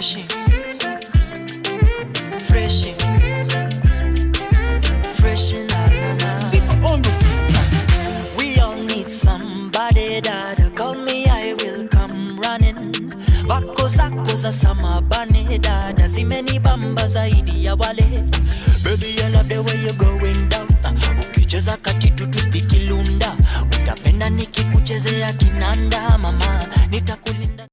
Freshy, freshy, freshy, na na na. We all need somebody that call me, I will come running. Vako zako za samabane, dada zimeni bamba zaidi ya wale. Baby, I love the way you're going down. Ukicheza katitu twisti kilunda, utapenda nikikuchezea kinanda, mama nitakulinda.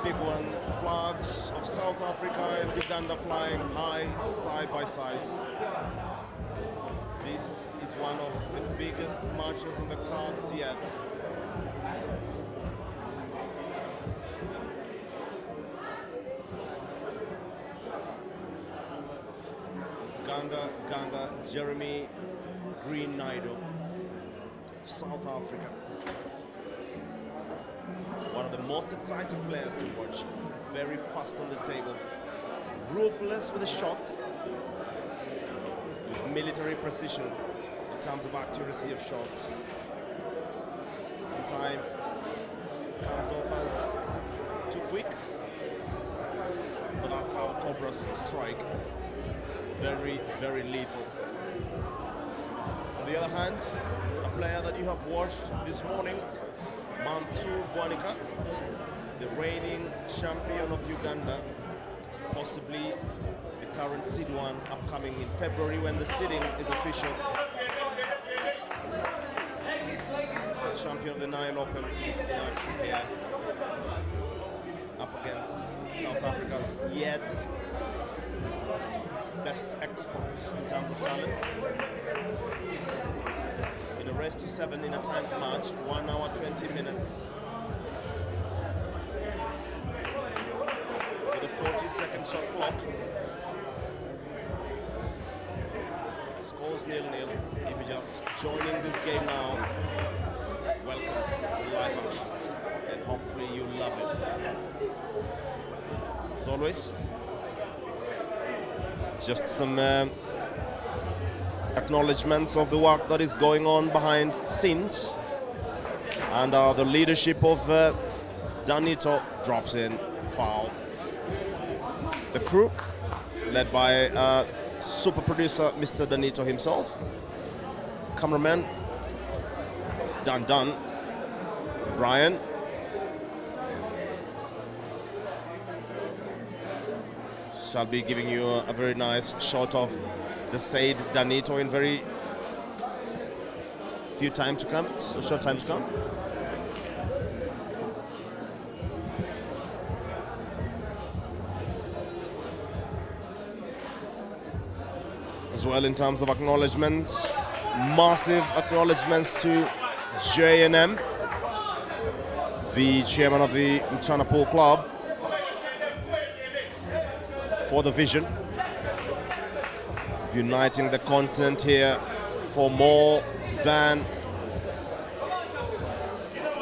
Big one, flags of South Africa and Uganda flying high side by side. This is one of the biggest matches on the cards yet. Uganda, Jeremy Green Naido, South Africa. One of the most exciting players to watch. Very fast on the table. Ruthless with the shots. With military precision in terms of accuracy of shots. Sometimes comes off as too quick. But that's how Cobras strike. Very, very lethal. On the other hand, a player that you have watched this morning, Mansoor Bwanika, the reigning champion of Uganda, possibly the current seed one upcoming in February when the seeding is official. The champion of the Nile Open is in action here, up against South Africa's yet best experts in terms of talent. In a race to 7 in a timed match, 1 hour 20 minutes. With a 40-second shot clock. Scores 0-0. If you're just joining this game now, welcome to live action. And hopefully you love it. As always, just some acknowledgements of the work that is going on behind scenes, and the leadership of Danito drops in foul. The crew, led by super producer Mr. Danito himself, cameraman Dan, Brian, shall be giving you a very nice shot of the Said Danito in very few time to come, so short time to come. As well, in terms of acknowledgements, massive acknowledgements to J&M, the chairman of the Mchana Pool Club, for the vision of uniting the continent here for more than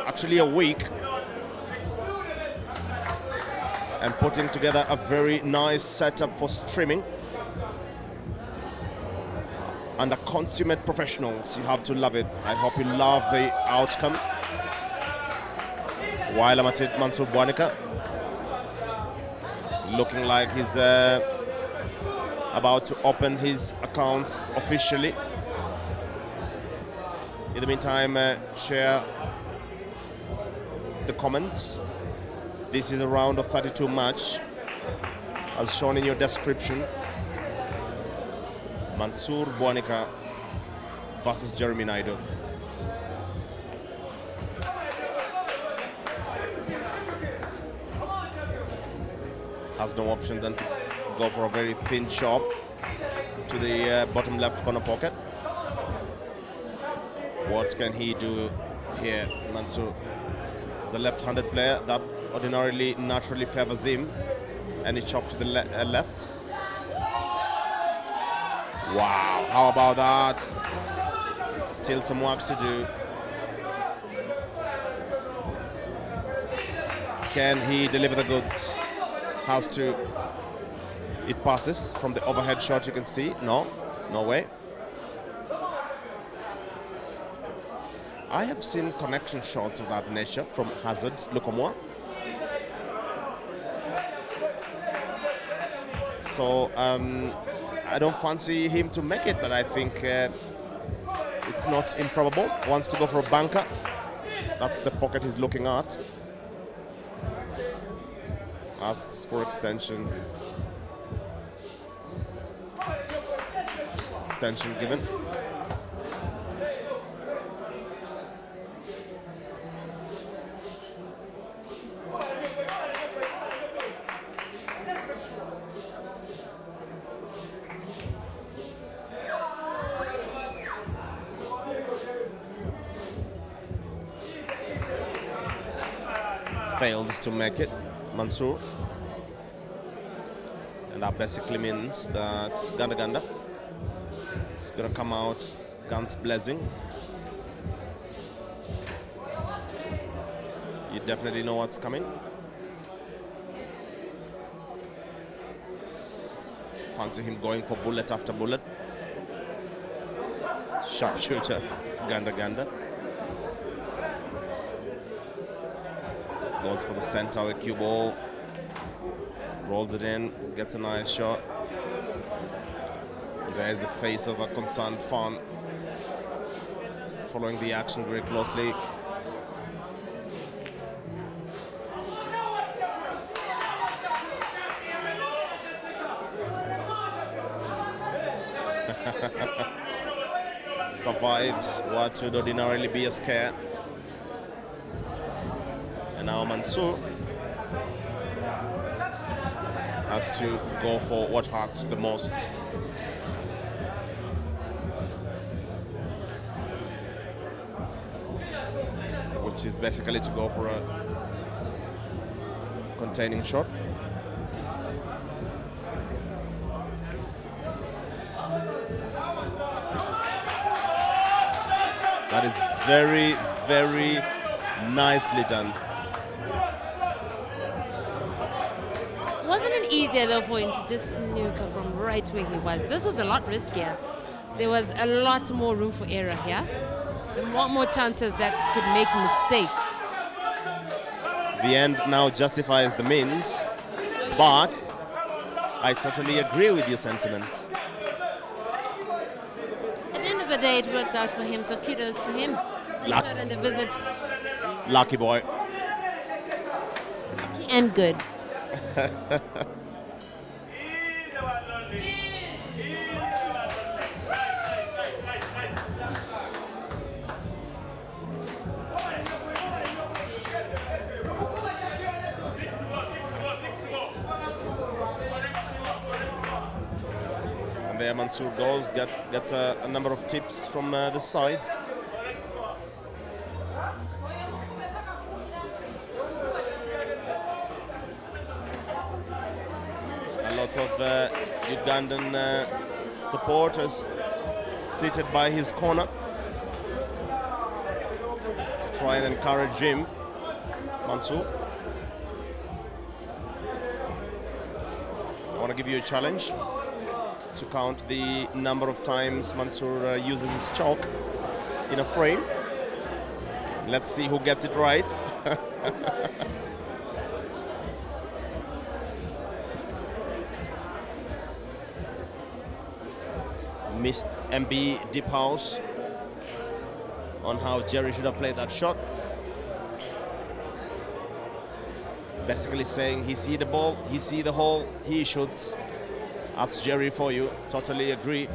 actually a week. and putting together a very nice setup for streaming. Under consummate professionals, you have to love it. I hope you love the outcome. While I'm at it, Mansoor Bwanika looking like he's about to open his account officially. In the meantime, share the comments. This is a round of 32 match, as shown in your description. Mansoor Bwanika versus Jeremy Naidu. Has no option than to go for a very thin chop to the bottom left corner pocket. What can he do here? Mansoor is a left-handed player that ordinarily naturally favors him, and he chopped to the left. Wow, how about that? Still some work to do. Can he deliver the goods? Has to. It passes from the overhead shot, you can see. No, no way. I have seen connection shots of that nature from Hazard Lukomwa. So I don't fancy him to make it, but I think it's not improbable. Wants to go for a bunker. That's the pocket he's looking at. Asks for extension. Extension given. Fails to make it, Mansoor. And that basically means that Ganda is going to come out guns blazing. You definitely know what's coming. Fancy him going for bullet after bullet. Sharpshooter, Ganda. Goes for the center of the cue ball. Rolls it in, gets a nice shot. And there's the face of a concerned fan. Just following the action very closely. Survives what would ordinarily be a scare. And now Mansoor has to go for what hurts the most. Which is basically to go for a containing shot. That is very, very nicely done. Wasn't it easier though for him to just snooker from right where he was? This was a lot riskier. There was a lot more room for error here. And a lot more chances that could make a mistake. The end now justifies the means, but I totally agree with your sentiments. At the end of the day, it worked out for him, so kudos to him. Luck. And the visit. Lucky boy. Lucky and good. And there Mansoor goes, gets a number of tips from the sides. A lot of Ugandan supporters seated by his corner to try and encourage him, Mansoor. want to give you a challenge to count the number of times Mansoor uses his chalk in a frame. Let's see who gets it right. Missed MB deep house on how Jerry should have played that shot. Basically saying he see the ball, he see the hole, he shoots. That's Jerry for you. Totally agree.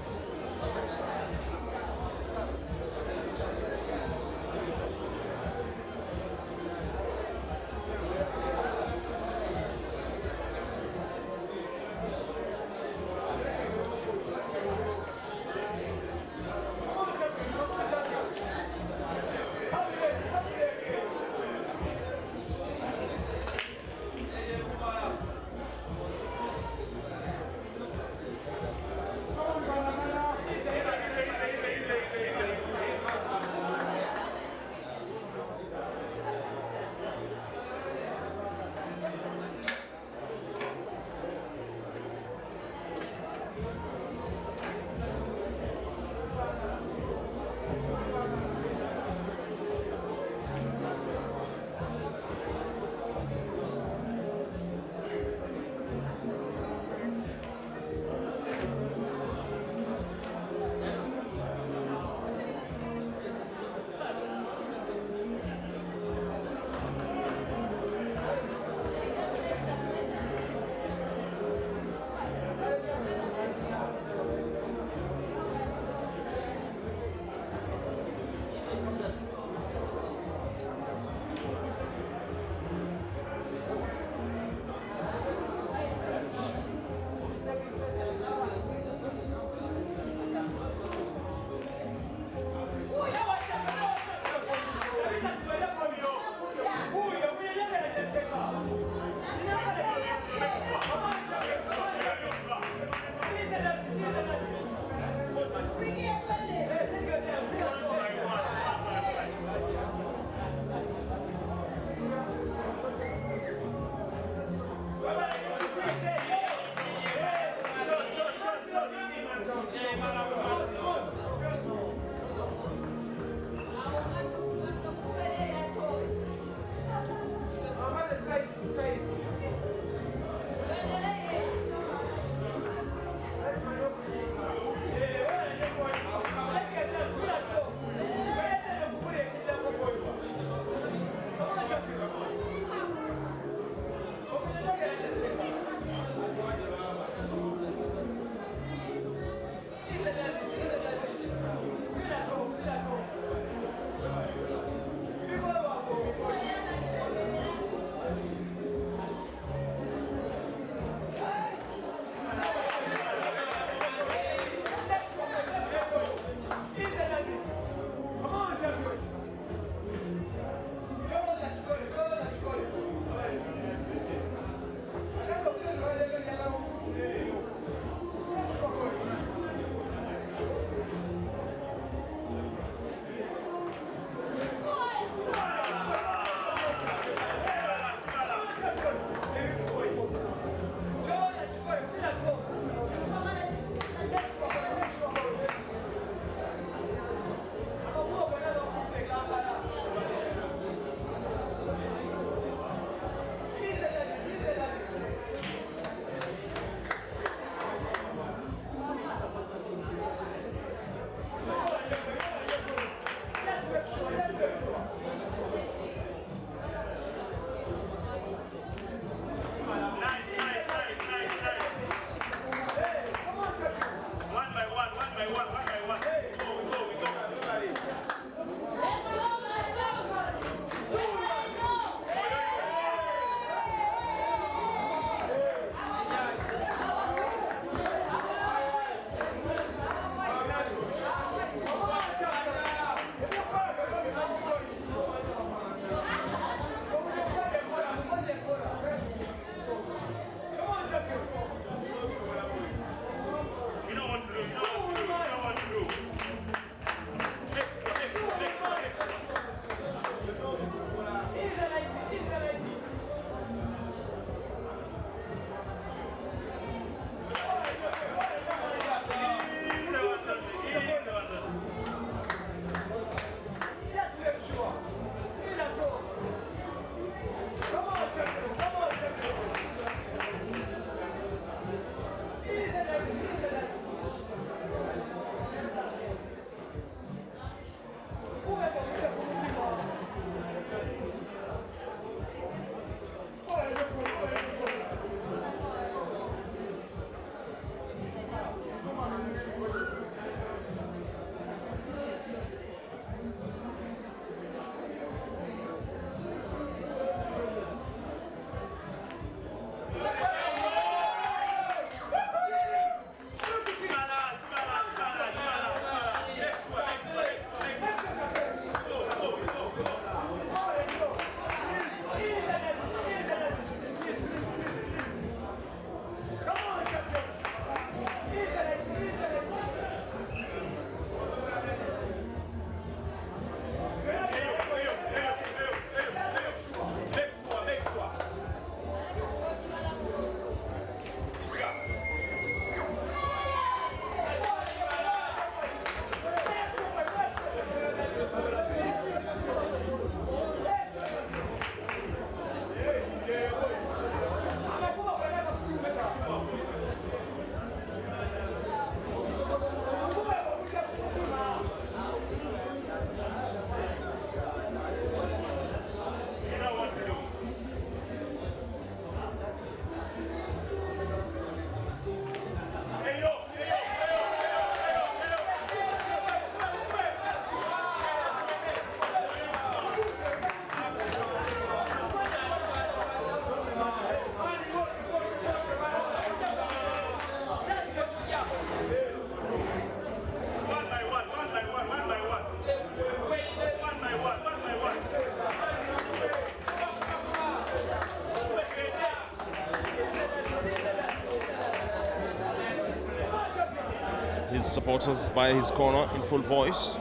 his supporters by his corner in full voice.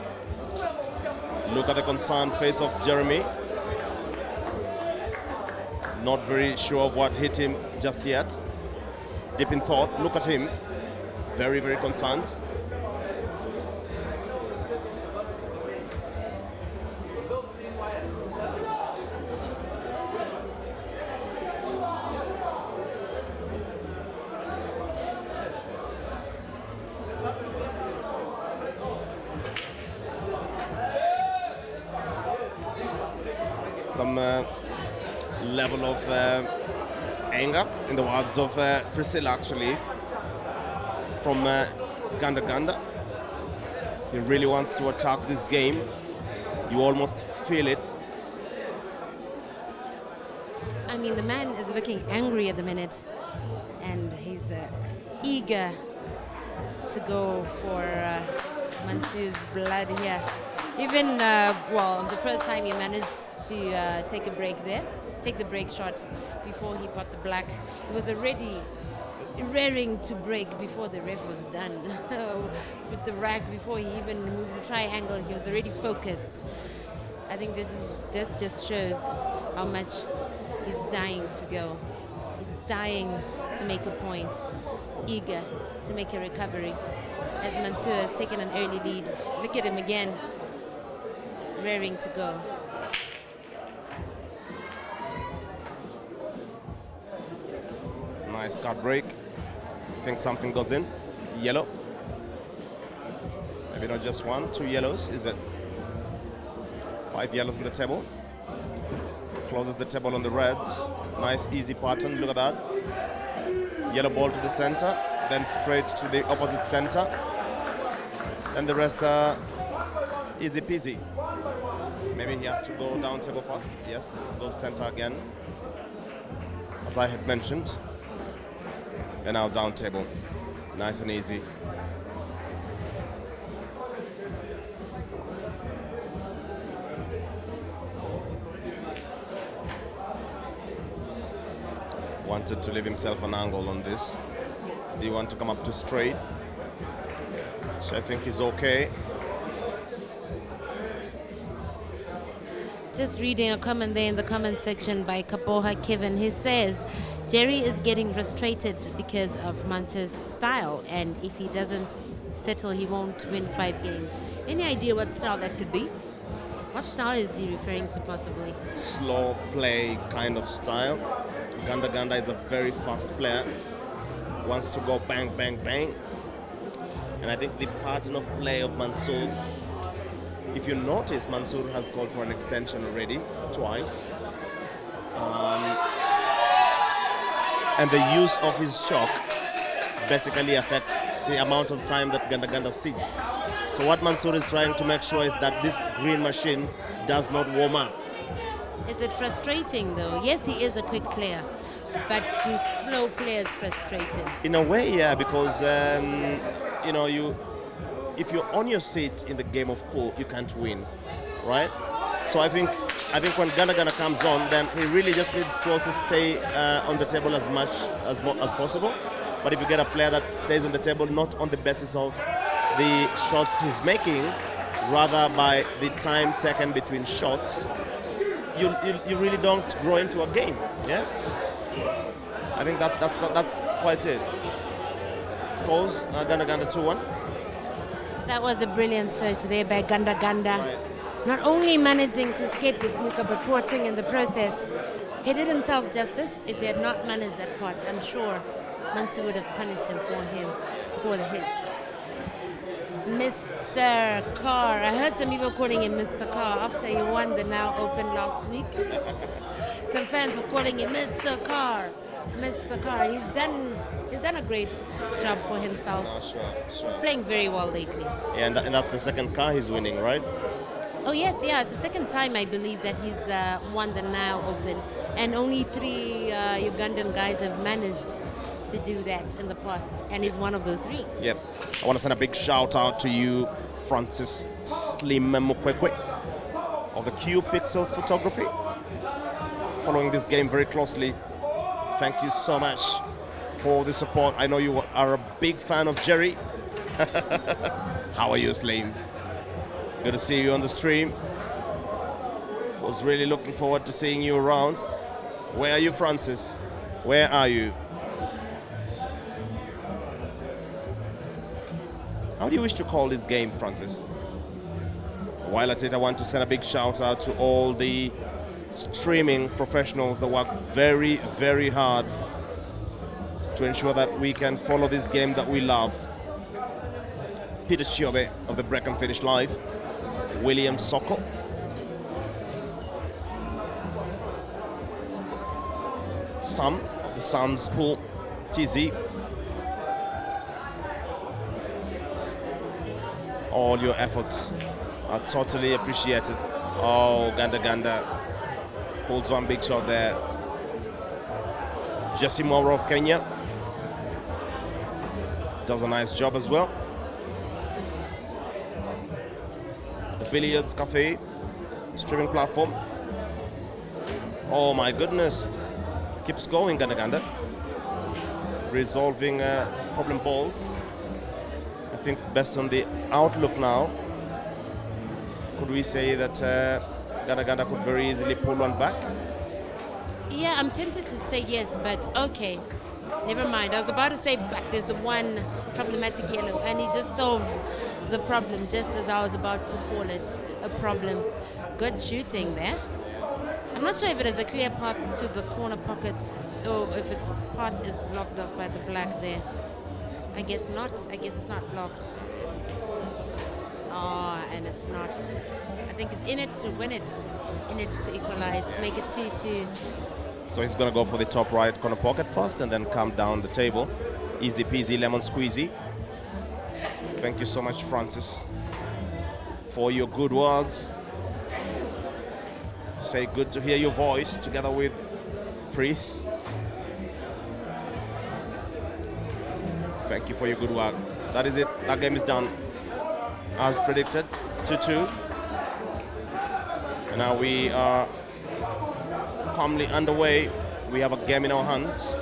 Look at the concerned face of Jeremy. Not very sure of what hit him just yet. Deep in thought, look at him. Very, very concerned. Some level of anger, in the words of Priscilla, actually, from Ganda Ganda. He really wants to attack this game. You almost feel it. I mean, the man is looking angry at the minute, and he's eager to go for Mansoor's blood here. Even, well, the first time he managed to take a break there, take the break shot before he got the black. He was already raring to break before the ref was done. With the rack, before he even moved the triangle, he was already focused. I think this just shows how much he's dying to go. He's dying to make a point, eager to make a recovery. As Mansoor has taken an early lead. Look at him again, raring to go. Nice card break. I think something goes in. Yellow. Maybe not just one, 2 yellows, is it? 5 yellows on the table. Closes the table on the reds. Nice, easy pattern. Look at that. Yellow ball to the center, then straight to the opposite center. And the rest are easy peasy. Maybe he has to go down table first. Yes, he goes center again, as I had mentioned. And now down table. Nice and easy. Wanted to leave himself an angle on this. Do you want to come up to straight? Which I think is okay. Just reading a comment there in the comment section by Kapoha Kevin. He says, Jerry is getting frustrated because of Mansoor's style, and if he doesn't settle, he won't win 5 games. Any idea what style that could be? What style is he referring to possibly? Slow play kind of style. Ganda Ganda is a very fast player. Wants to go bang, bang, bang. And I think the pattern of play of Mansoor, if you notice, Mansoor has called for an extension already, twice. And the use of his chalk basically affects the amount of time that Ganda Ganda sits. So what Mansoor is trying to make sure is that this green machine does not warm up. Is it frustrating though? Yes, he is a quick player, but do slow players frustrate him? In a way, yeah, because you know, if you're on your seat in the game of pool, you can't win, right? So I think when Ganda Ganda comes on, then he really just needs to also stay on the table as much as possible. But if you get a player that stays on the table not on the basis of the shots he's making, rather by the time taken between shots, you really don't grow into a game. Yeah, I think that's quite it. Scores Ganda Ganda 2-1. That was a brilliant search there by Ganda Ganda. Right. Not only managing to escape the snooker, but porting in the process. He did himself justice. If he had not managed that part, I'm sure Mansoor would have punished him for the hits. Mr. Carr. I heard some people calling him Mr. Carr after he won the Now Open last week. Some fans were calling him Mr. Carr. Mr. Carr. He's done a great job for himself. Sure. He's playing very well lately. Yeah, and that's the second car he's winning, right? Oh yes, yeah. It's the second time I believe that he's won the Now Open, and only 3 Ugandan guys have managed to do that in the past, and he's one of the 3. Yep. I want to send a big shout out to you, Francis Slim Mukwekwe of the Q Pixels Photography, following this game very closely. Thank you so much for the support. I know you are a big fan of Jerry, How are you, Slim? Good to see you on the stream. Was really looking forward to seeing you around. Where are you, Francis? Where are you? How do you wish to call this game, Francis? While at it, I want to send a big shout out to all the streaming professionals that work very, very hard to ensure that we can follow this game that we love. Peter Chiobe of the Break and Finish Live, William Soko, Sam, the Sam's Pool, TZ. All your efforts are totally appreciated. Oh, Ganda pulls one big shot there. Jesse Moro of Kenya does a nice job as well. The Billiards Cafe streaming platform. Oh my goodness. Keeps going, Ganda. Resolving problem balls. I think based on the outlook now, could we say that Ganda could very easily pull one back? Yeah, I'm tempted to say yes, but okay. Never mind. I was about to say back. There's the one problematic yellow, and he just solved the problem just as I was about to call it a problem. Good shooting there. I'm not sure if it is a clear path to the corner pockets or if its path is blocked off by the black there. I guess not. I guess it's not blocked. Oh, and it's not. I think it's in it to win it, in it to equalize, to make it 2-2. So he's going to go for the top right corner pocket first and then come down the table. Easy peasy lemon squeezy. Thank you so much, Francis, for your good words. Say good to hear your voice together with Pris. Thank you for your good work. That is it. That game is done. As predicted, 2-2. And now we are firmly underway. We have a game in our hands.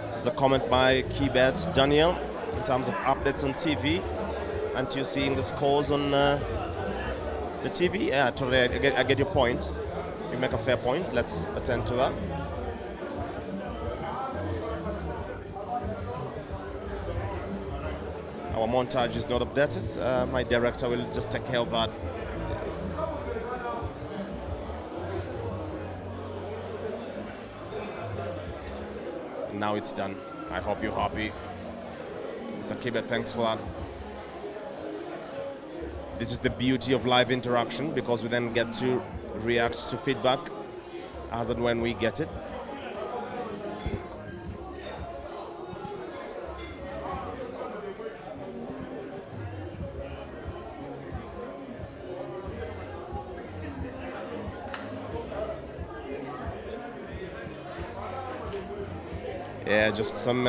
There's a comment by Keybet Daniel in terms of updates on TV. And you're seeing the scores on the TV? Yeah, totally. I get your point. You make a fair point. Let's attend to that. Our montage is not updated. My director will just take care of that. Now it's done. I hope you're happy. Mr. Kibet, thanks for that. This is the beauty of live interaction, because we then get to react to feedback as and when we get it. Yeah, just some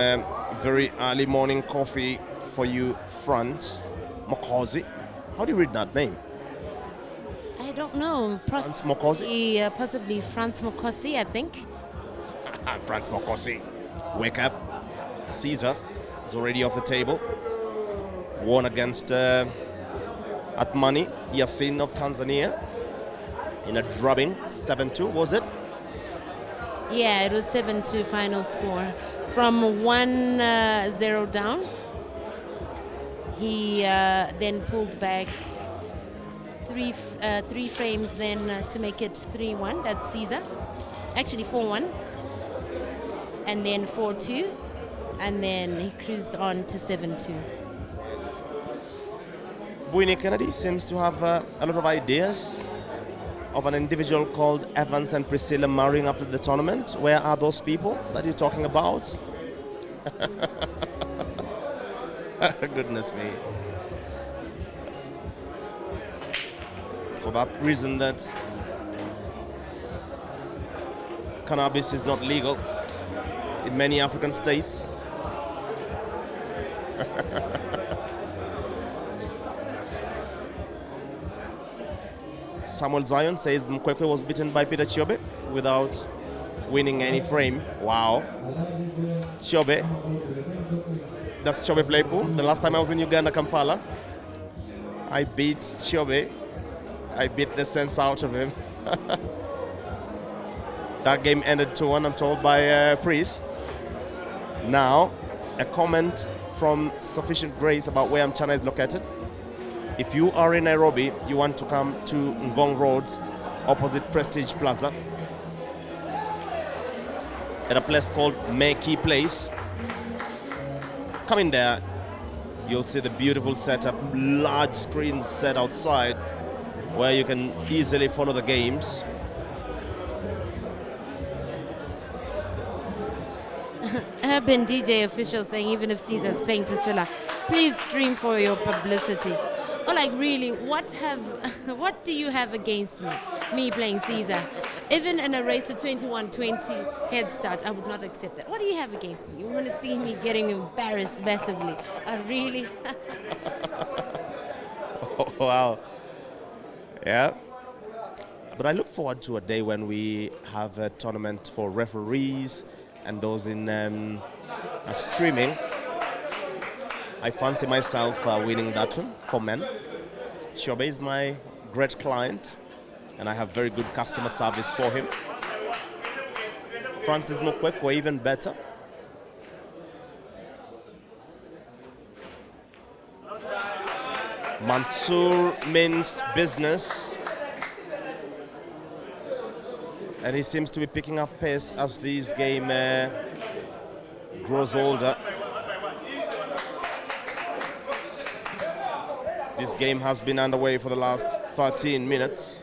very early morning coffee for you, Franz Mokosi. How do you read that name? I don't know. Franz Mokosi? Possibly Franz Mokosi, I think. Franz Mokosi. Wake up. Caesar is already off the table. Won against Atmani Yassin of Tanzania in a drubbing, 7-2, was it? Yeah, it was 7-2 final score. From 1-0 down, he then pulled back three frames then to make it 3-1. That's Caesar. Actually 4-1. And then 4-2. And then he cruised on to 7-2. Bwanika Kennedy seems to have a lot of ideas of an individual called Evans and Priscilla marrying after the tournament. Where are those people that you're talking about? Goodness me. It's for that reason that cannabis is not legal in many African states. Samuel Zion says Mkwekwe was beaten by Peter Chiobe without winning any frame. Wow. Chobe. That's Chobe Playpool. The last time I was in Uganda, Kampala, I beat Chobe. I beat the sense out of him. That game ended 2-1, I'm told, by Priest. Now, a comment from Sufficient Grace about where Mchana is located. If you are in Nairobi, you want to come to Ngong Road, opposite Prestige Plaza, at a place called Meki Place. Come in there, you'll see the beautiful setup, large screens set outside where you can easily follow the games. Urban DJ official saying even if Caesar's playing Priscilla, please stream for your publicity. Or like really, what do you have against me playing Caesar? Even in a race to 21-20 head start, I would not accept that. What do you have against me? You want to see me getting embarrassed massively? Really? Oh, wow. Yeah. But I look forward to a day when we have a tournament for referees and those in streaming. I fancy myself winning that one for men. Shobe is my great client, and I have very good customer service for him. Francis Mukwekwe even better. Mansoor means business, and he seems to be picking up pace as this game grows older. This game has been underway for the last 13 minutes.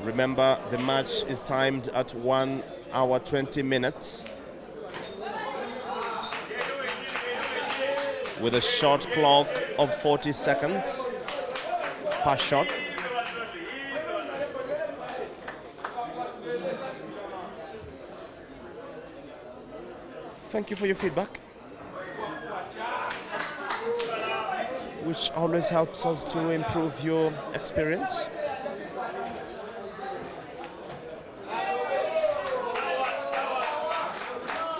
Remember, the match is timed at 1 hour 20 minutes. With a shot clock of 40 seconds per shot. Thank you for your feedback, which always helps us to improve your experience.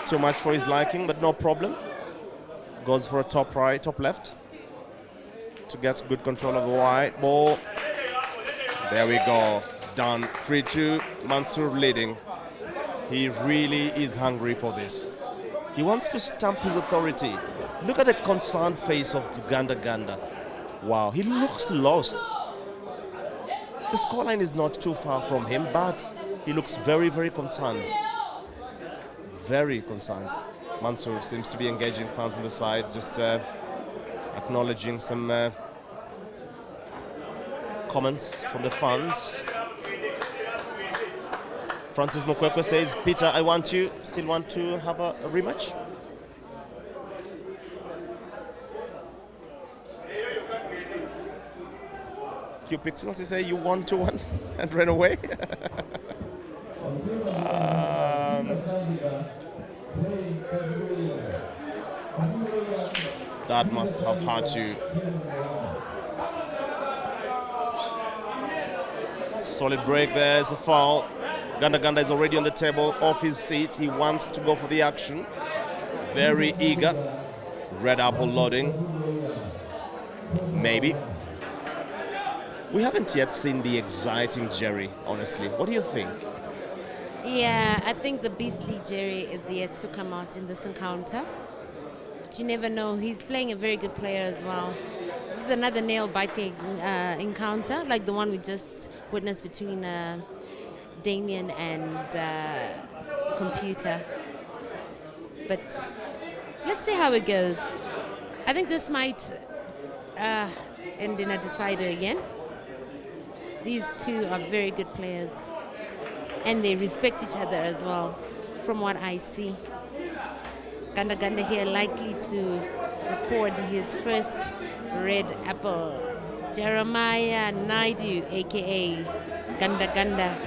Too much for his liking, but no problem. Goes for a top right, top left to get good control of the white ball. There we go. Done. 3-2. Mansoor leading. He really is hungry for this. He wants to stamp his authority. Look at the concerned face of Ganda. Wow, he looks lost. The scoreline is not too far from him, but he looks very, very concerned. Very concerned. Mansoor seems to be engaging fans on the side, just acknowledging some comments from the fans. Francis Mukwekwe says, Peter, I want you. Still want to have a rematch? Q Pixels, you say you want to win and ran away? That must have hurt you. Solid break there, it's a foul. Ganda is already on the table, off his seat. He wants to go for the action. Very eager. Red apple loading. Maybe. We haven't yet seen the exciting Jerry, honestly. What do you think? Yeah, I think the beastly Jerry is yet to come out in this encounter. But you never know. He's playing a very good player as well. This is another nail-biting encounter, like the one we just witnessed between Damien and Computer. But let's see how it goes. I think this might end in a decider again. These two are very good players, and they respect each other as well, from what I see. Ganda here likely to record his first red apple. Jeremiah Naidu, aka Ganda,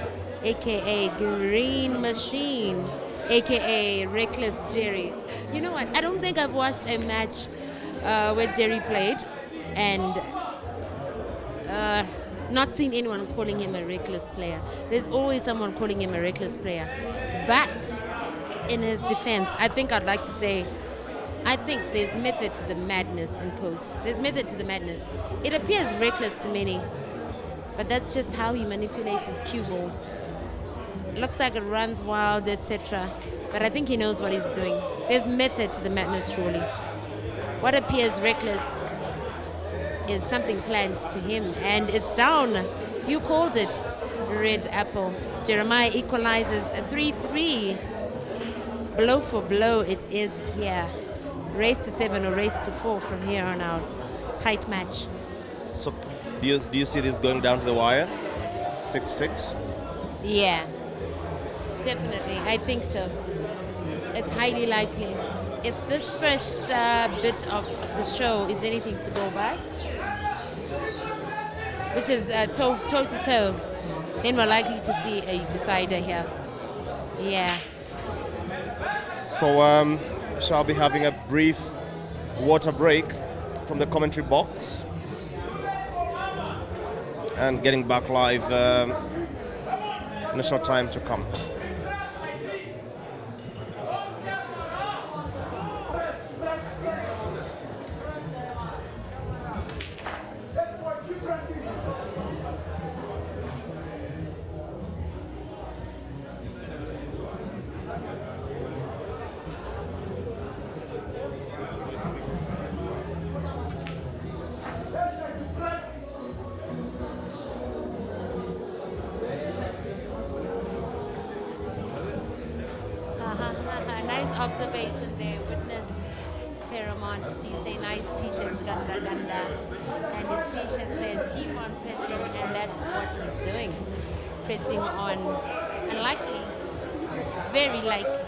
aka Green Machine, aka Reckless Jerry. You know what? I don't think I've watched a match where Jerry played, and not seen anyone calling him a reckless player. There's always someone calling him a reckless player. But in his defense, I think I'd like to say, I think there's method to the madness in quotes. There's method to the madness. It appears reckless to many, but that's just how he manipulates his cue ball. It looks like it runs wild, etc. But I think he knows what he's doing. There's method to the madness, surely. What appears reckless is something planned to him, and it's down. You called it, Red Apple. Jeremiah equalizes a 3-3. Blow for blow it is here. Race to 7 or race to 4 from here on out. Tight match. So do you see this going down to the wire? 6-6? Yeah, definitely. I think so. It's highly likely. If this first bit of the show is anything to go by, which is toe-to-toe, then we're likely to see a decider here. Yeah. So shall be having a brief water break from the commentary box and getting back live in a short time to come. Nice observation there. Witness Terramont, you say nice t-shirt, ganda ganda. And his t-shirt says keep on pressing, and that's what he's doing. Pressing on, and likely, very likely,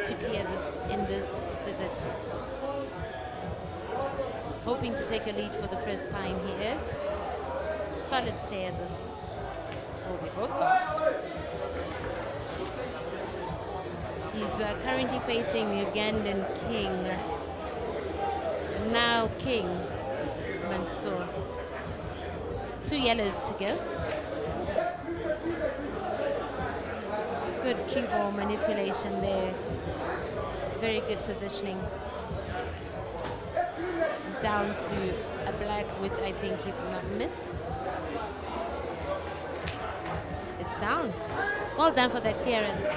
to clear this in this visit. Hoping to take a lead for the first time, he is. Solid player this. Oh, we both are. He's currently facing the Ugandan king, now king, Mansoor. 2 yellows to go. Good cue ball manipulation there. Very good positioning. Down to a black, which I think he will not miss. It's down. Well done for that clearance.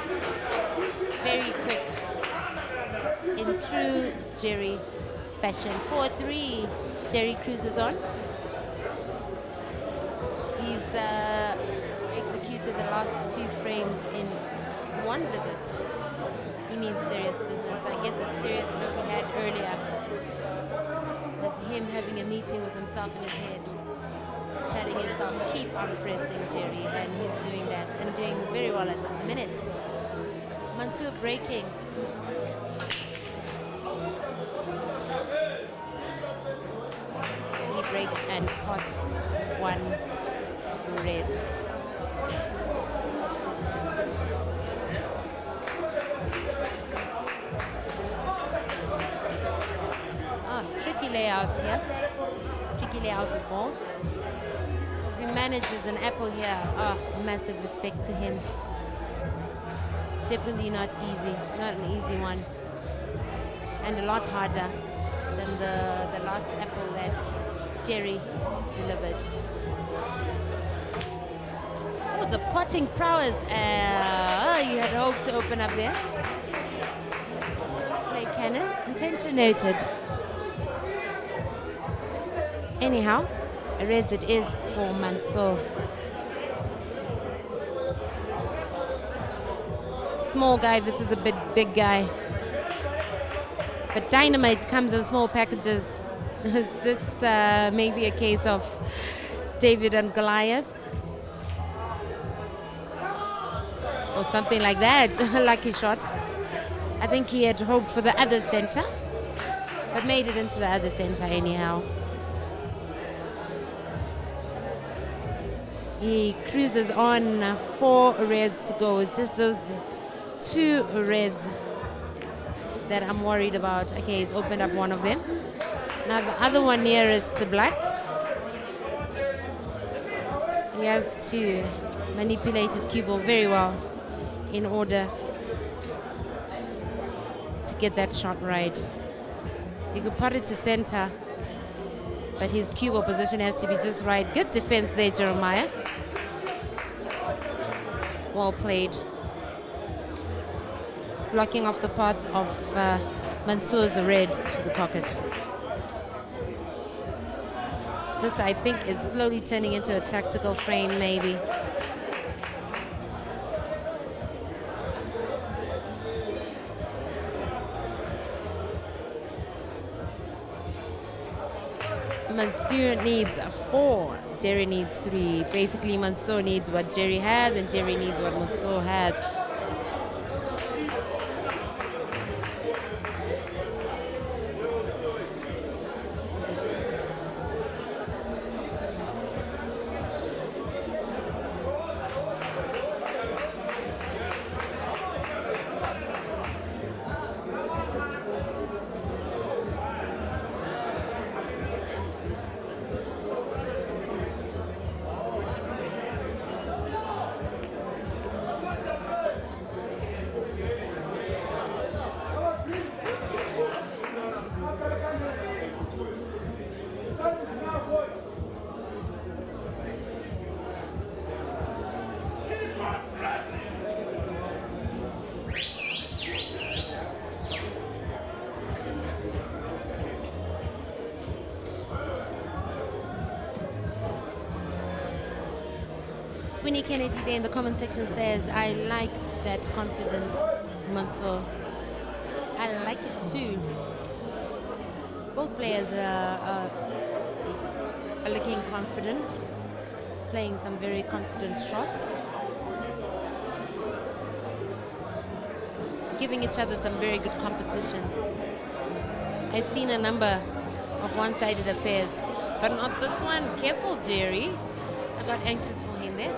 Very quick. In true Jerry fashion. 4-3. Jerry cruises on. He's executed the last 2 frames in 1 visit. He means serious business. I guess it's serious look he had earlier. Was him having a meeting with himself in his head, telling himself, keep on pressing, Jerry, and he's doing that, and doing very well at the minute. Mansoor breaking. He breaks and pots 1 red. Tricky layout here. Tricky layout of balls. If he manages an apple here, massive respect to him. It's definitely not easy, not an easy one. And a lot harder than the last apple that Jerry delivered. Oh, the potting prowess. You had hoped to open up there. Play cannon. Intention noted. Anyhow, reds it is for Mansoor. Small guy versus a big guy. But dynamite comes in small packages. Is this maybe a case of David and Goliath? Or something like that. Lucky shot. I think he had hoped for the other center, but made it into the other center anyhow. He cruises on, 4 reds to go. It's just those 2 reds that I'm worried about. Okay, he's opened up one of them. Now the other one nearest to black. He has to manipulate his cue ball very well in order to get that shot right. He could put it to center, but his cue ball position has to be just right. Good defense there, Jeremiah. Well played. Blocking off the path of Mansoor's red to the pockets. This, I think, is slowly turning into a tactical frame, maybe. Mansoor needs 4. Jerry needs 3. Basically, Mansoor needs what Jerry has, and Jerry needs what Mansoor has. Winnie Kennedy there in the comment section says, I like that confidence, Mansoor. I like it too. Both players are looking confident, playing some very confident shots, giving each other some very good competition. I've seen a number of one-sided affairs, but not this one. Careful, Jerry. I got anxious for him there.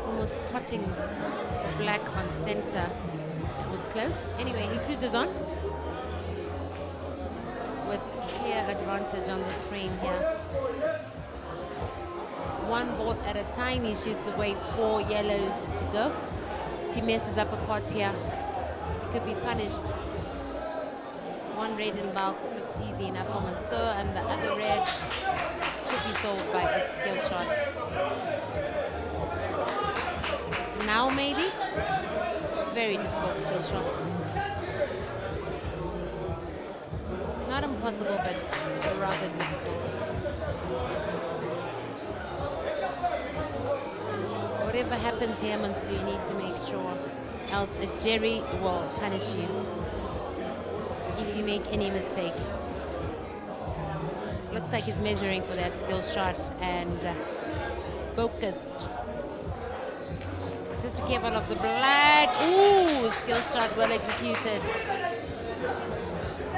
Almost spotting black on center. It was close. Anyway, he cruises on with clear advantage on this frame here. One ball at a time. He shoots away 4 yellows to go. If he messes up a pot here, he could be punished. One red in bulk looks easy enough for Mansoor, and the other red could be solved by a skill shot. Now maybe? Very difficult skill shot. Not impossible, but rather difficult. Whatever happens here, Mansoor, you need to make sure, else a Jerry will punish you if you make any mistake. Looks like he's measuring for that skill shot and focused. Just be careful of the black. Ooh, skill shot well executed.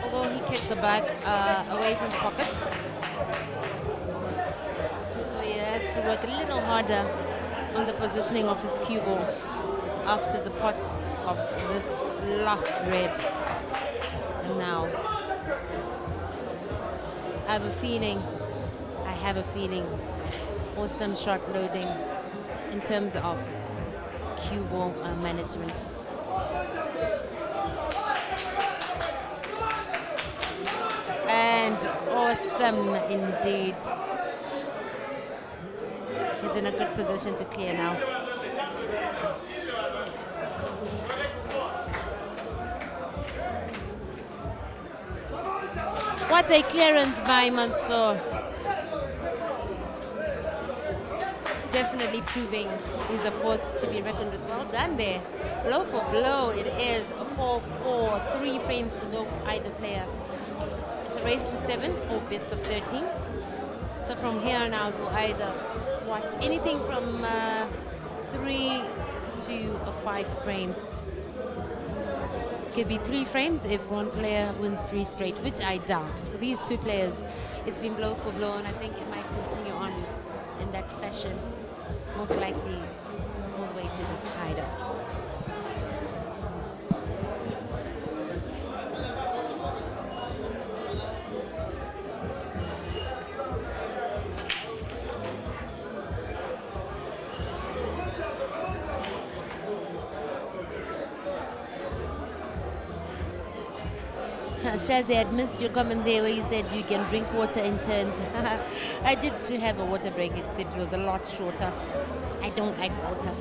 Although he kicked the back away from the pocket. So he has to work a little harder on the positioning of his cue ball after the pot of this last red. Now, I have a feeling, awesome shot loading in terms of cue ball management. And awesome indeed. He's in a good position to clear now. What a clearance by Mansoor. Definitely proving he's a force to be reckoned with. Well done there. Blow for blow. It is a 4-4, 3 frames to go for either player. It's a race to 7 or best of 13. So from here on out, we'll either watch anything from 3 to 5 frames. Could be 3 frames if one player wins 3 straight, which I doubt. For these 2 players, it's been blow for blow, and I think it might continue on in that fashion. Most likely all the way to the decider. Shazzy, I missed your comment there where you said you can drink water in turns. I did to have a water break, except it was a lot shorter. I don't like water.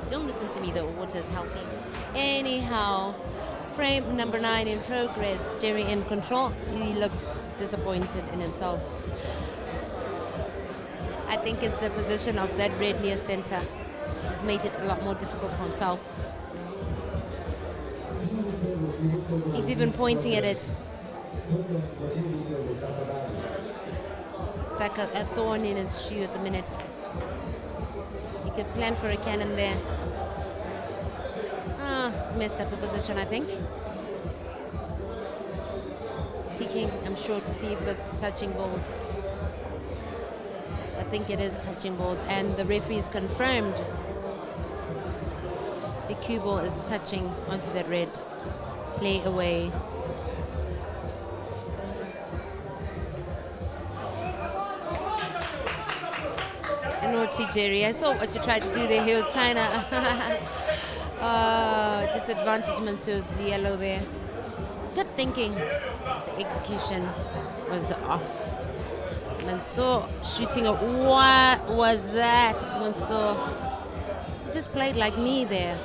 Don't listen to me though, water is healthy. Anyhow, frame number 9 in progress. Jerry in control. He looks disappointed in himself. I think it's the position of that red near center. Has made it a lot more difficult for himself. He's even pointing at it. It's like a thorn in his shoe at the minute. He could plan for a cannon there. It's messed up the position, I think. Peeking, I'm sure, to see if it's touching balls. I think it is touching balls, and the referee has confirmed the cue ball is touching onto that red. Play away. And naughty Jerry, I saw what you tried to do there. He was trying to disadvantage Mansoor's yellow there. Good thinking. The execution was off. Mansoor shooting. What was that, Mansoor? You just played like me there.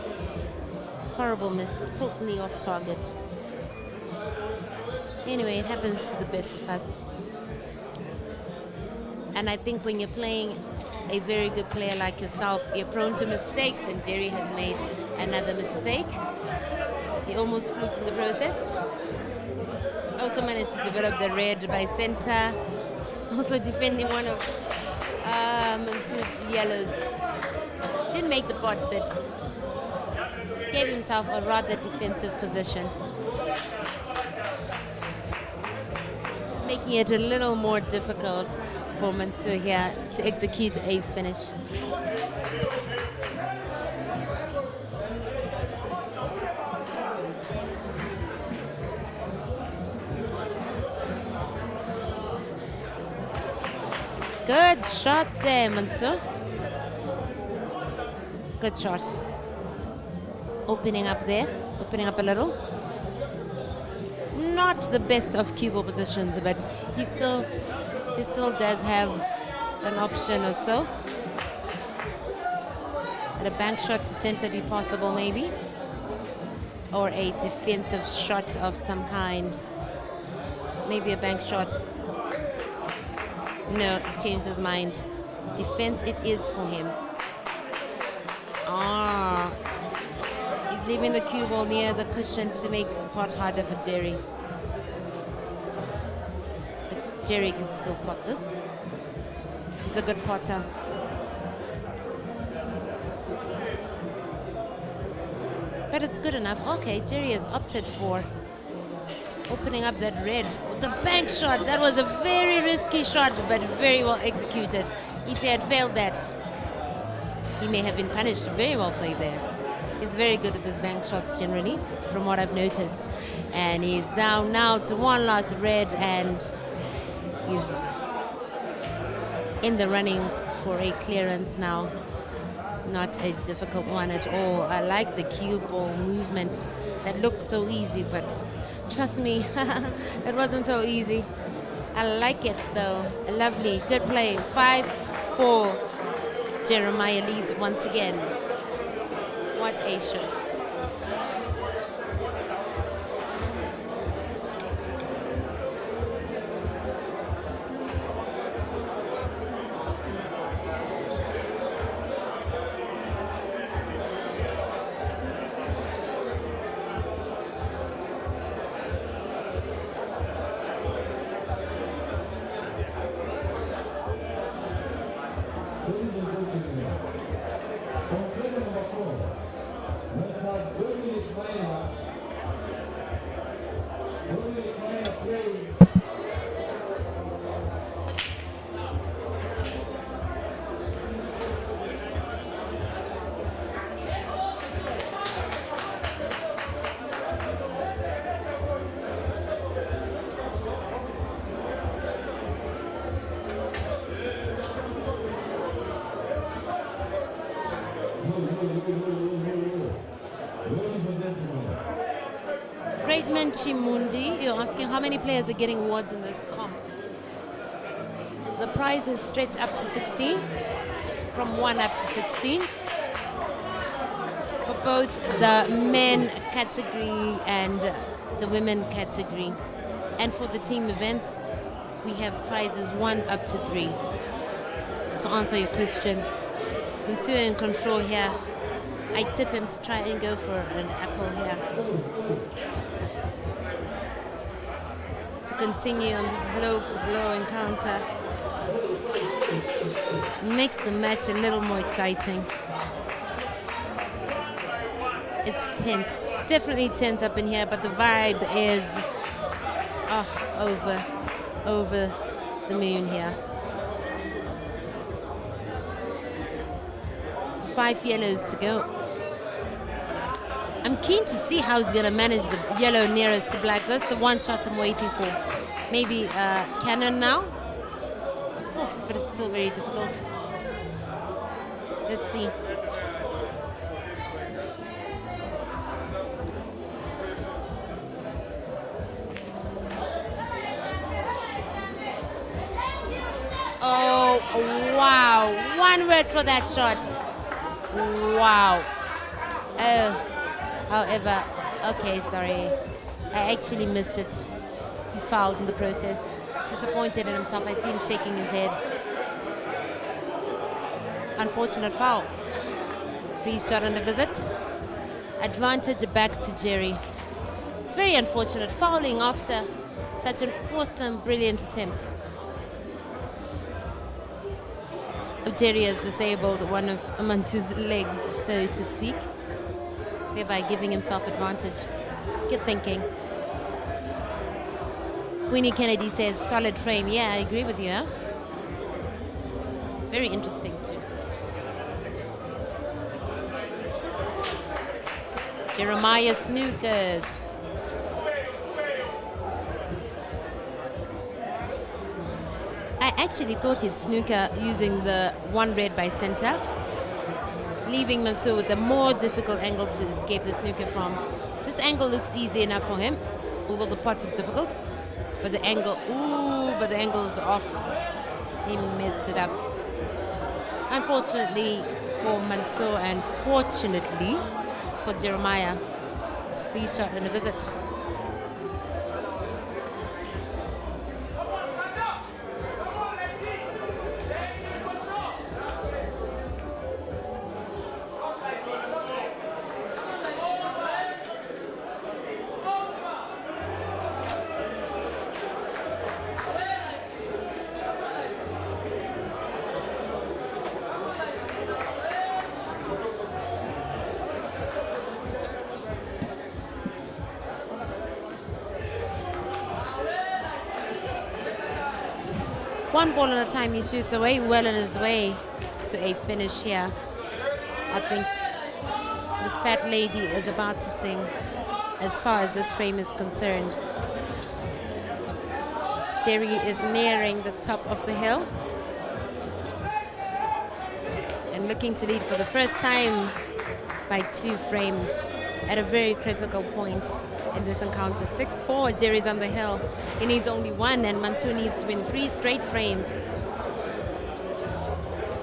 Horrible miss, totally off target. Anyway, it happens to the best of us. And I think when you're playing a very good player like yourself, you're prone to mistakes, and Jerry has made another mistake. He almost fluked in the process. Also managed to develop the red by center. Also defending one of Mansoor's yellows. Didn't make the pot, but gave himself a rather defensive position, making it a little more difficult for Mansoor here to execute a finish. Good shot there, Mansoor. Good shot. Opening up there, opening up a little. Not the best of cue ball positions, but he still does have an option or so. Would a bank shot to center be possible, maybe? Or a defensive shot of some kind. Maybe a bank shot. No, he's changed his mind. Defense it is for him. He's leaving the cue ball near the cushion to make the pot harder for Jerry. But Jerry could still pot this. He's a good potter. But it's good enough. Okay, Jerry has opted for opening up that red. The bank shot, that was a very risky shot, but very well executed. If he had failed that, he may have been punished. Very well played there. He's very good at his bank shots generally, from what I've noticed. And he's down now to one last red, and he's in the running for a clearance now. Not a difficult one at all. I like the cue ball movement. That looked so easy, but trust me, it wasn't so easy. I like it though. Lovely, good play. 5-4. Jeremiah leads once again. What a show. Greatman Chimundi, you're asking how many players are getting awards in this comp. The prizes stretch up to 16, from 1 up to 16, for both the men category and the women category. And for the team events, we have prizes 1 up to 3. To answer your question, Mansoor in control here. I tip him to try and go for an apple here. To continue on this blow-for-blow encounter. Makes the match a little more exciting. It's tense, definitely tense up in here, but the vibe is over the moon here. 5 yellows to go. I'm keen to see how he's gonna manage the yellow nearest to black. That's the one shot I'm waiting for. Maybe cannon now? Oh, but it's still very difficult. Let's see. Oh, wow. One word for that shot. Wow. Oh, however, okay, sorry. I actually missed it. He fouled in the process. He's disappointed in himself. I see him shaking his head. Unfortunate foul. Free shot on the visit. Advantage back to Jerry. It's very unfortunate fouling after such an awesome, brilliant attempt. Jerry has disabled one of Mansoor's legs, so to speak, thereby giving himself advantage. Good thinking. Winnie Kennedy says, solid frame. Yeah, I agree with you. Huh? Very interesting too. Jeremiah Snookers. I actually thought he'd snooker using the 1 red by center, leaving Mansoor with a more difficult angle to escape the snooker from. This angle looks easy enough for him, although the pot is difficult. But the angle, but the angle is off. He messed it up. Unfortunately for Mansoor and fortunately for Jeremiah, it's a free shot and a visit. One ball at a time he shoots away, well on his way to a finish here. I think the fat lady is about to sing as far as this frame is concerned. Jerry is nearing the top of the hill and looking to lead for the first time by 2 frames at a very critical point in this encounter. 6-4, Jerry's on the hill. He needs only 1 and Mansoor needs to win 3 straight frames.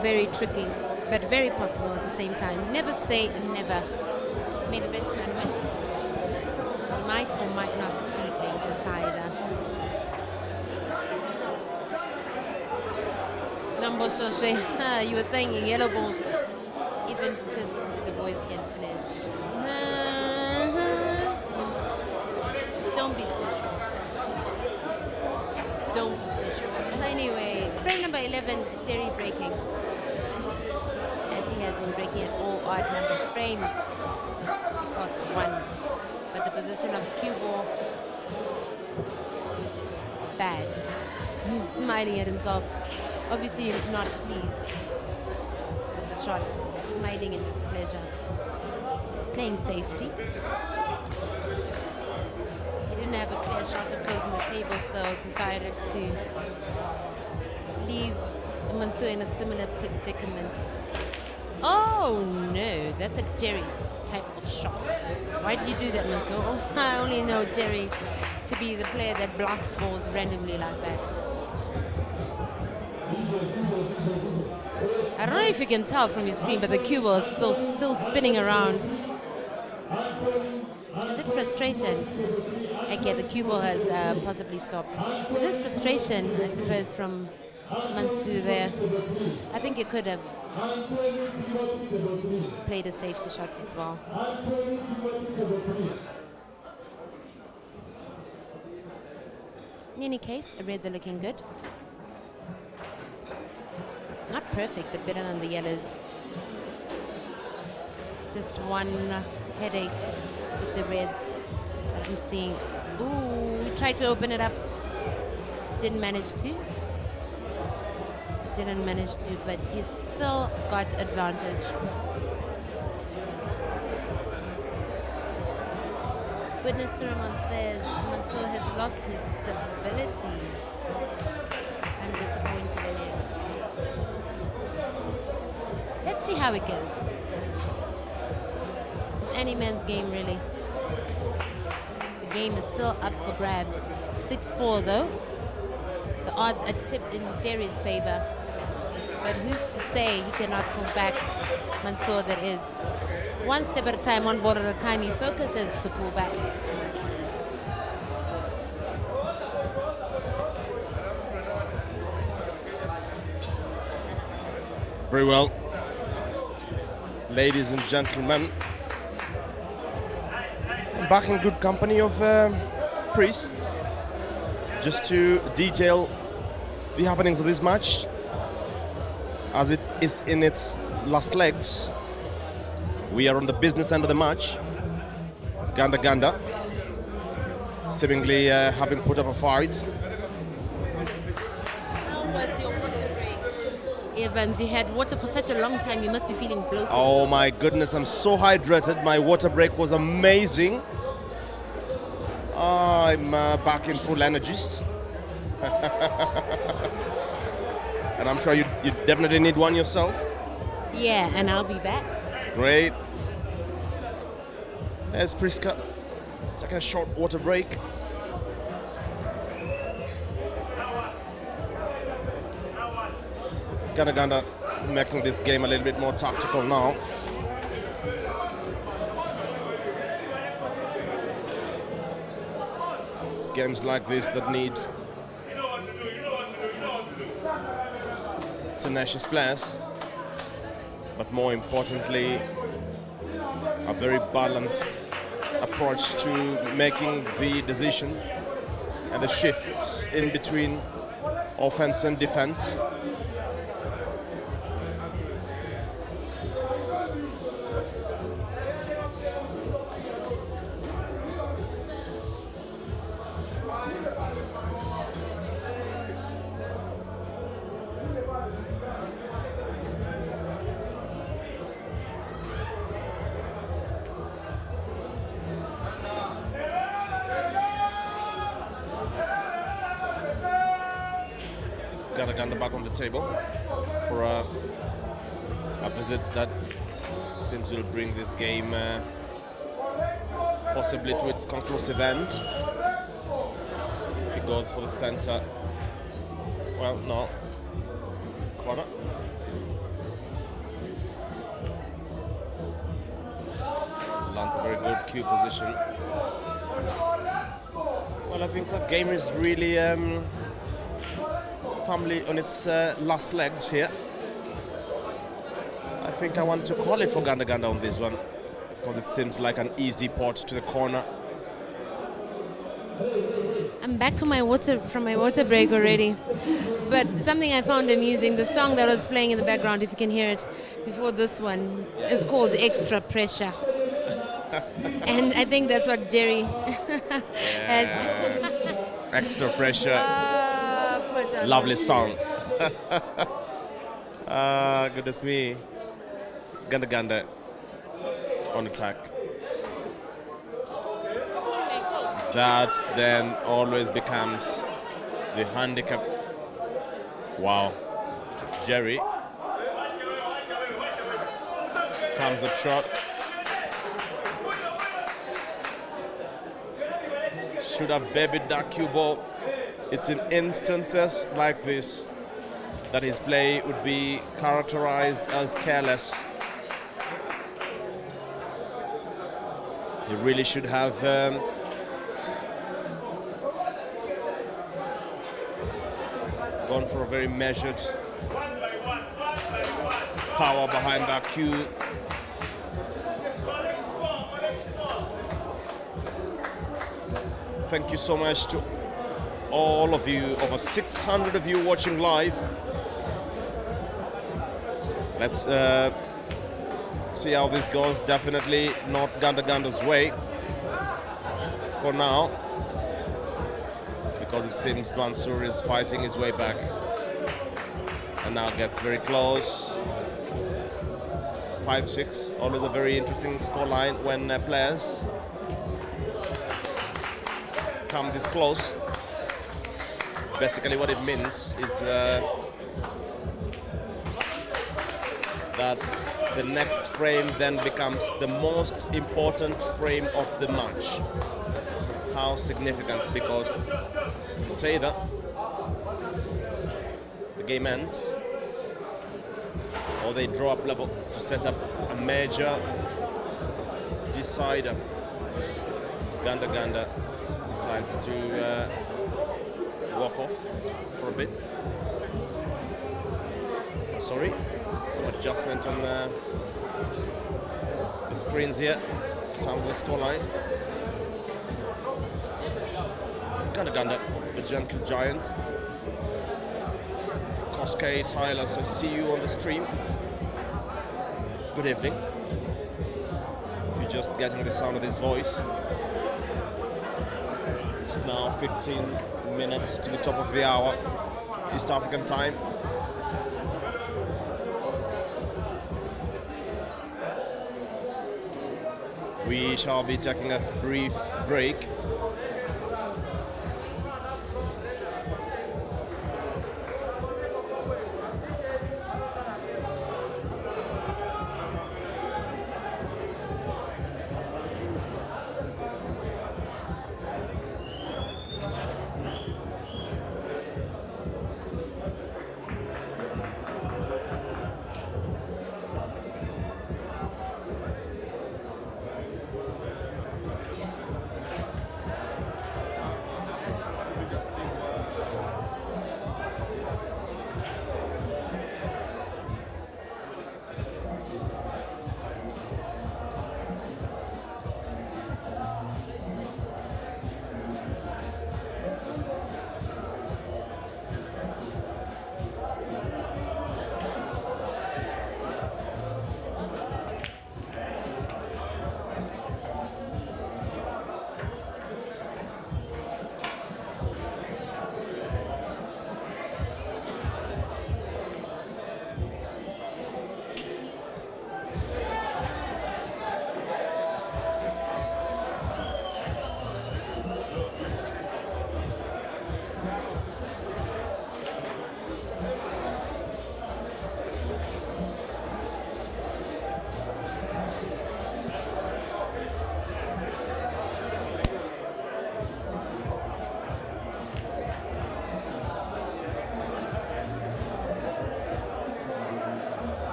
Very tricky, but very possible at the same time. Never say never. May the best man win. You might or might not see a decider. Nambo Shoshe, you were saying in yellow balls, even Chris the boys can finish. Don't be too sure. Don't be too sure. Anyway, frame number 11, Jerry breaking. As he has been breaking at all odd numbered frames. Got 1. But the position of cue ball, bad. He's smiling at himself. Obviously not pleased. The shot, smiling in displeasure. He's playing safety. Have a clear shot of closing the table, so decided to leave Mansoor in a similar predicament. Oh no, that's a Jerry. type of shots. Why did you do that, Mansoor? Oh, I only know Jerry to be the player that blasts balls randomly like that. I don't know if you can tell from your screen, but the cue ball is still spinning around. Is it frustration? Okay, the cue ball has possibly stopped. Is it frustration, I suppose, from Mansoor there? I think it could have played a safety shot as well. In any case, the Reds are looking good. Not perfect, but better than the yellows. Just one headache with the Reds that I'm seeing. Ooh, we tried to open it up. Didn't manage to. But he's still got advantage. Witness Turaman says Mansoor has lost his stability. I'm disappointed in him. Let's see how it goes. It's any man's game, really. The game is still up for grabs. 6-4 though. The odds are tipped in Jerry's favor. But who's to say he cannot pull back? Mansoor, that is. One step at a time, one ball at a time, he focuses to pull back. Very well. Ladies and gentlemen, I'm back in good company of Priest, just to detail the happenings of this match as it is in its last legs. We are on the business end of the match. Ganda seemingly having put up a fight. How was your water break, Evans? You had water for such a long time, you must be feeling bloated. Oh my goodness, I'm so hydrated. My water break was amazing. I'm back in full energies. And I'm sure you definitely need one yourself. Yeah, and I'll be back. Great. There's Priska taking a short water break. Ganda making this game a little bit more tactical now. It's games like this that need tenacious players, but more importantly, a very balanced approach to making the decision and the shifts in between offense and defense. Ganda back on the table for a visit that seems will bring this game possibly to its conclusive end. If he goes for the center, well, no, corner. Lands a very good cue position. Well, I think that game is really firmly on its last legs here. I think I want to call it for Ganda on this one because it seems like an easy pot to the corner. I'm back from my water break already. But something I found amusing, the song that was playing in the background, if you can hear it before this one, is called Extra Pressure. And I think that's what Jerry has. Extra Pressure. Lovely song. Goodness me. Ganda on attack. That then always becomes the handicap. Wow. Jerry comes up short. should have babied that cue ball. It's in instances like this that his play would be characterized as careless. He really should have gone for a very measured power behind that cue. Thank you so much to all of you, over 600 of you watching live. Let's see how this goes. Definitely not Ganda's way for now, because it seems Mansoor is fighting his way back and now gets very close. 5-6, always a very interesting scoreline when players come this close. Basically what it means is that the next frame then becomes the most important frame of the match. How significant, because it's either the game ends or they draw up level to set up a major decider. Ganda decides to walk off for a bit. Sorry, some adjustment on the screens here in terms of the scoreline. Ganda, the gentle giant. Kosuke, Silas, I see you on the stream. Good evening. If you're just getting the sound of this voice. It's now 15 minutes to the top of the hour, East African time. We shall be taking a brief break.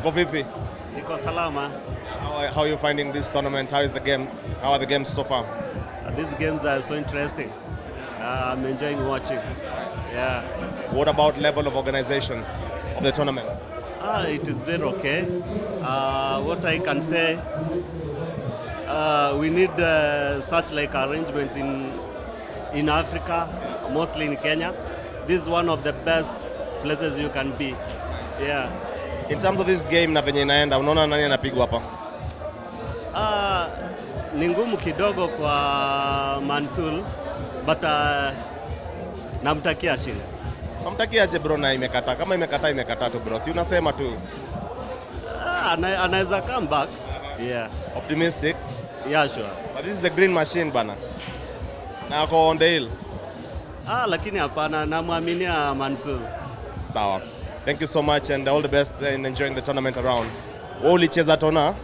Uko vipi? Niko salama. How are you finding this tournament? How is the game? How are the games so far? These games are so interesting. I'm enjoying watching. Yeah. What about level of organization of the tournament? It is very okay. What I can say, we need such like arrangements in Africa, mostly in Kenya. This is one of the best places you can be. Yeah. In terms of this game na venye inaenda, unaona nani anapigwa hapa? Ni ngumu kidogo kwa Mansoor, but namtakia shida. Namtakia aje bro, na imekata. Kama imekata tu bro. Si unasema tu. Anaweza come back. Yeah. Optimistic? Yeah, sure. But this is the green machine bana. Na ako on the hill. Lakini hapana, namwaminia Mansoor. Sawa. Thank you so much and all the best in enjoying the tournament around. Wewe ulicheza tona?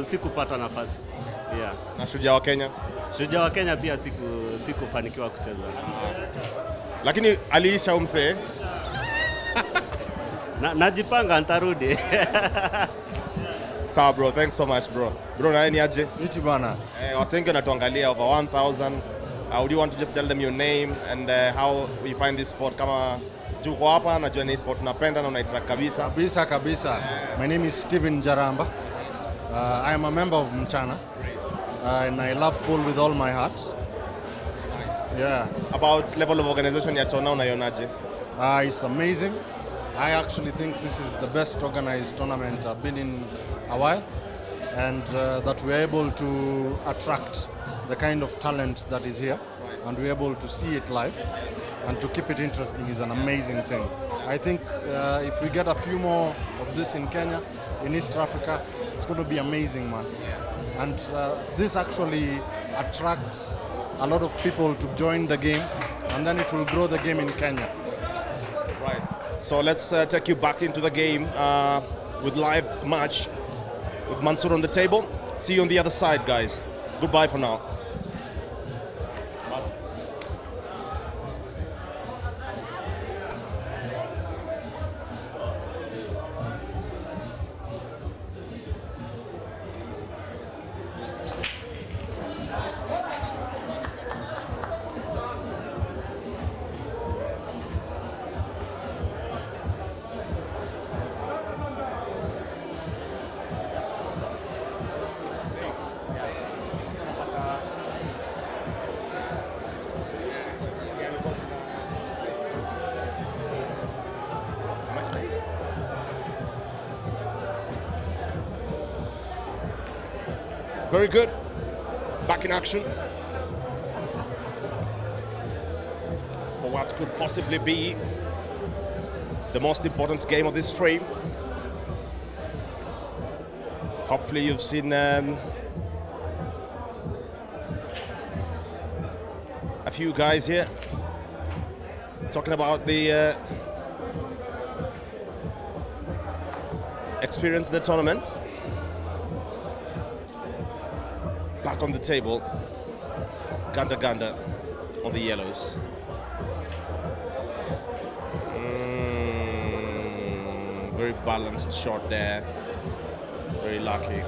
Sikupata nafasi. Yeah. Na Shujaa wa Kenya? Shujaa wa Kenya pia sikufanikiwa kucheza. Lakini aliisha umse. Najipanga nitarudi. Sawa bro, thanks so much bro. Bro, na ni aje? Niti bana. Wasengi wanatuangalia over 1000. Would you want to just tell them your name and how you find this sport? Kama juko hapa najua ni sport unapenda na unaitrack kabisa. Kabisa. My name is Steven Jaramba. I am a member of Mchana. And I love pool with all my heart. Nice. Yeah. About level of organization ya tona unaionaje? It's amazing. I actually think this is the best organized tournament I've been in a while, and that we're able to attract the kind of talent that is here, and we're able to see it live and to keep it interesting is an amazing thing. I think if we get a few more of this in Kenya, in East Africa, it's going to be amazing, man. And this actually attracts a lot of people to join the game, and then it will grow the game in Kenya. Right. So let's take you back into the game with live match with Mansoor on the table. See you on the other side, guys. Goodbye for now. Very good. Back in action. For what could possibly be the most important game of this frame. Hopefully you've seen a few guys here talking about the experience of the tournament. Back on the table, Ganda on the yellows. Very balanced shot there, very lucky.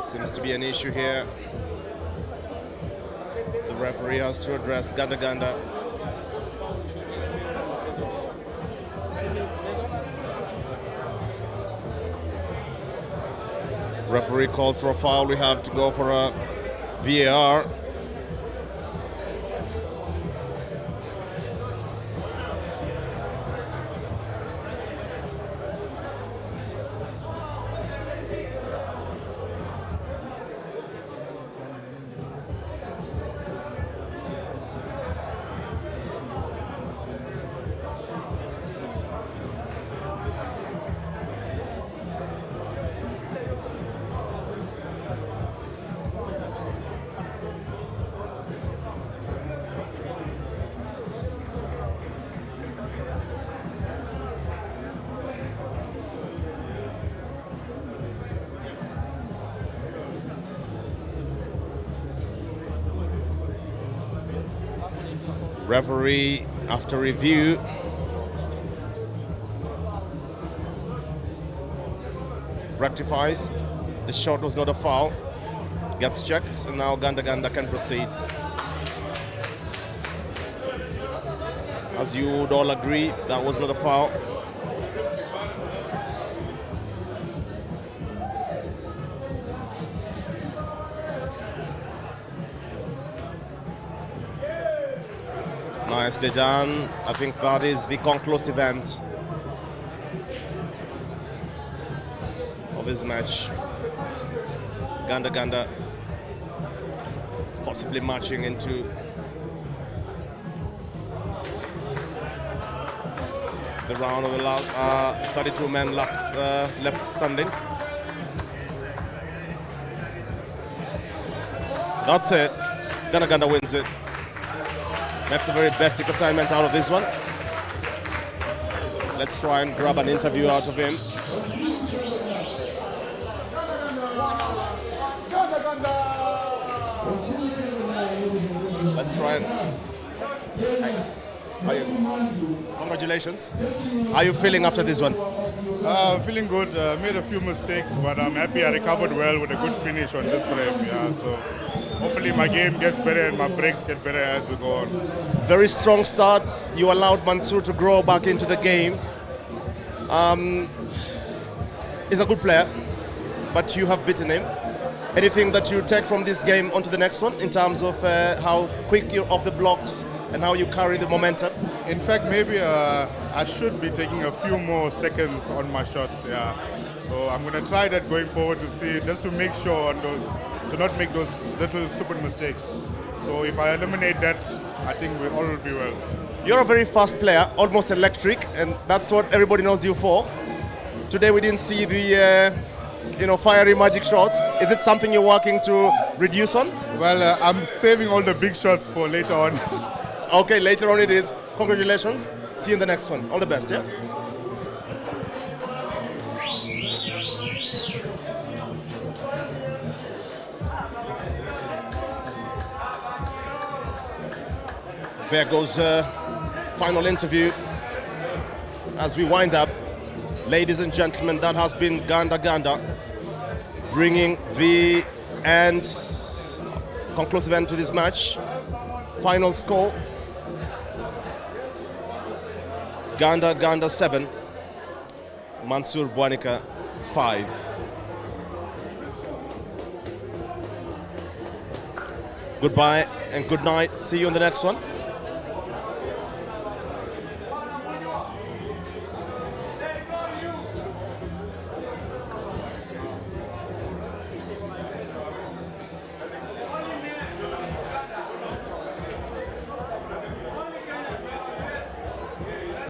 Seems to be an issue here. The referee has to address Ganda. Referee calls for a foul. We have to go for a VAR. Referee, after review, rectifies. The shot was not a foul. Gets checked, and now Ganda can proceed. As you would all agree, that was not a foul. Nicely done. I think that is the conclusive end of this match. Ganda possibly marching into the round of the last 32 men left standing. That's it. Ganda wins it. Makes a very basic assignment out of this one. Let's try and grab an interview out of him. Let's try and... Congratulations. How are you feeling after this one? I'm feeling good. Made a few mistakes, but I'm happy I recovered well with a good finish on this frame. Yeah, so hopefully my game gets better and my breaks get better as we go on. Very strong start. You allowed Mansoor to grow back into the game. He's a good player, but you have beaten him. Anything that you take from this game onto the next one in terms of how quick you're off the blocks and how you carry the momentum? In fact, maybe I should be taking a few more seconds on my shots. Yeah, so I'm going to try that going forward to see, just to make sure on those, to not make those little stupid mistakes. So if I eliminate that, I think we all will be well. You're a very fast player, almost electric, and that's what everybody knows you for. Today we didn't see the fiery magic shots. Is it something you're working to reduce on? Well, I'm saving all the big shots for later on. Okay, later on it is. Congratulations. See you in the next one. All the best, yeah? There goes final interview as we wind up. Ladies and gentlemen, that has been Ganda bringing the conclusive end to this match. Final score, Ganda 7, Mansoor Bwanika 5. Goodbye and good night. See you on the next one.